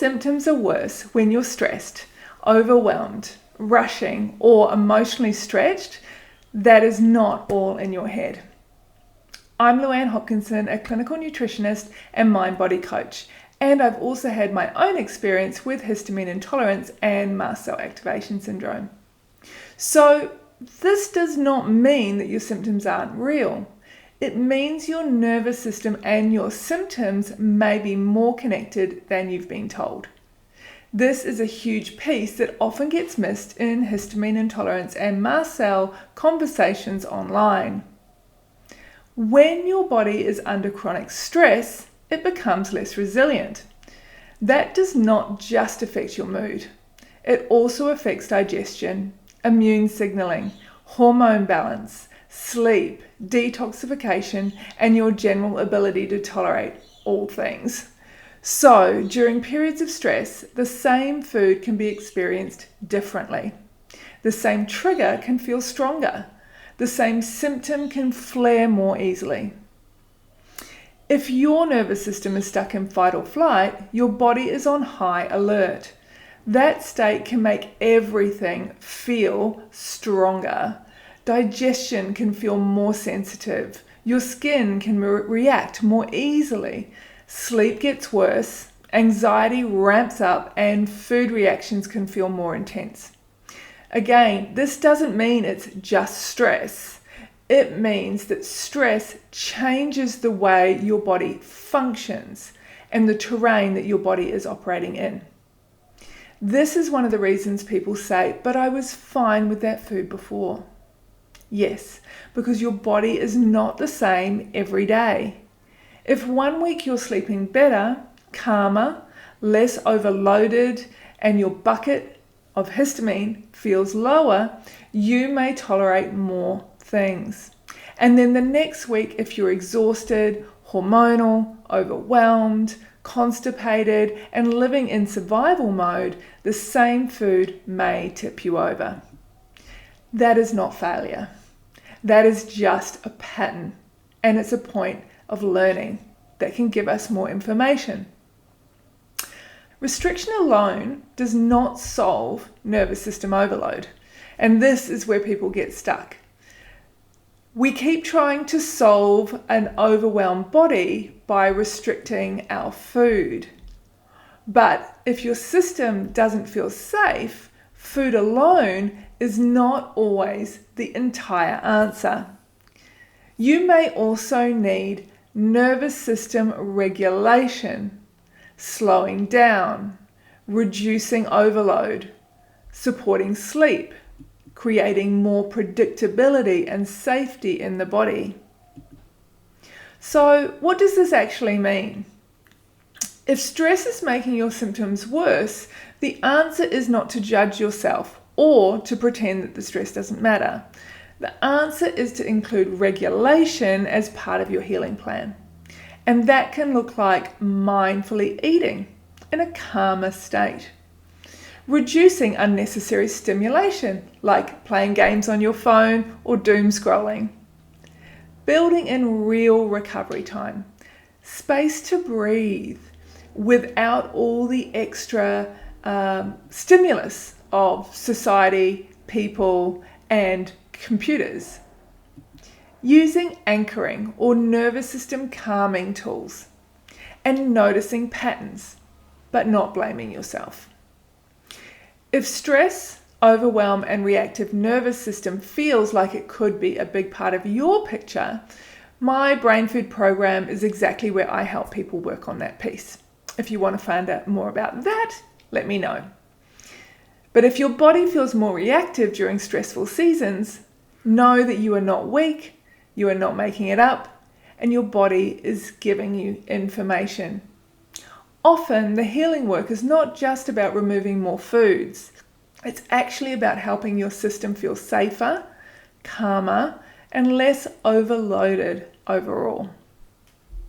Symptoms are worse when you're stressed, overwhelmed, rushing, or emotionally stretched. That is not all in your head. I'm Luann Hopkinson, a clinical nutritionist and mind-body coach, and I've also had my own experience with histamine intolerance and mast cell activation syndrome. So this does not mean that your symptoms aren't real. It means your nervous system and your symptoms may be more connected than you've been told. This is a huge piece that often gets missed in histamine intolerance and mast cell conversations online. When your body is under chronic stress, it becomes less resilient. That does not just affect your mood. It also affects digestion, immune signaling, hormone balance, sleep, detoxification, and your general ability to tolerate all things. So, during periods of stress, the same food can be experienced differently. The same trigger can feel stronger. The same symptom can flare more easily. If your nervous system is stuck in fight or flight, your body is on high alert. That state can make everything feel stronger. Digestion can feel more sensitive. Your skin can react more easily. Sleep gets worse, anxiety ramps up, and food reactions can feel more intense. Again, this doesn't mean it's just stress. It means that stress changes the way your body functions and the terrain that your body is operating in. This is one of the reasons people say, but I was fine with that food before. Yes, because your body is not the same every day. If 1 week you're sleeping better, calmer, less overloaded, and your bucket of histamine feels lower, you may tolerate more things. And then the next week, if you're exhausted, hormonal, overwhelmed, constipated, and living in survival mode, the same food may tip you over. That is not failure. That is just a pattern, and it's a point of learning that can give us more information. Restriction alone does not solve nervous system overload, and this is where people get stuck. We keep trying to solve an overwhelmed body by restricting our food. But if your system doesn't feel safe, food alone is not always the entire answer. You may also need nervous system regulation, slowing down, reducing overload, supporting sleep, creating more predictability and safety in the body. So, what does this actually mean? If stress is making your symptoms worse, the answer is not to judge yourself or to pretend that the stress doesn't matter. The answer is to include regulation as part of your healing plan. And that can look like mindfully eating in a calmer state. Reducing unnecessary stimulation, like playing games on your phone or doom scrolling. Building in real recovery time. Space to breathe without all the extra stimulus of society, people, and computers. Using anchoring or nervous system calming tools, and noticing patterns, but not blaming yourself. If stress, overwhelm, and reactive nervous system feels like it could be a big part of your picture, my Brain Food program is exactly where I help people work on that piece. If you want to find out more about that, let me know. But if your body feels more reactive during stressful seasons, know that you are not weak, you are not making it up, and your body is giving you information. Often, the healing work is not just about removing more foods. It's actually about helping your system feel safer, calmer, and less overloaded overall.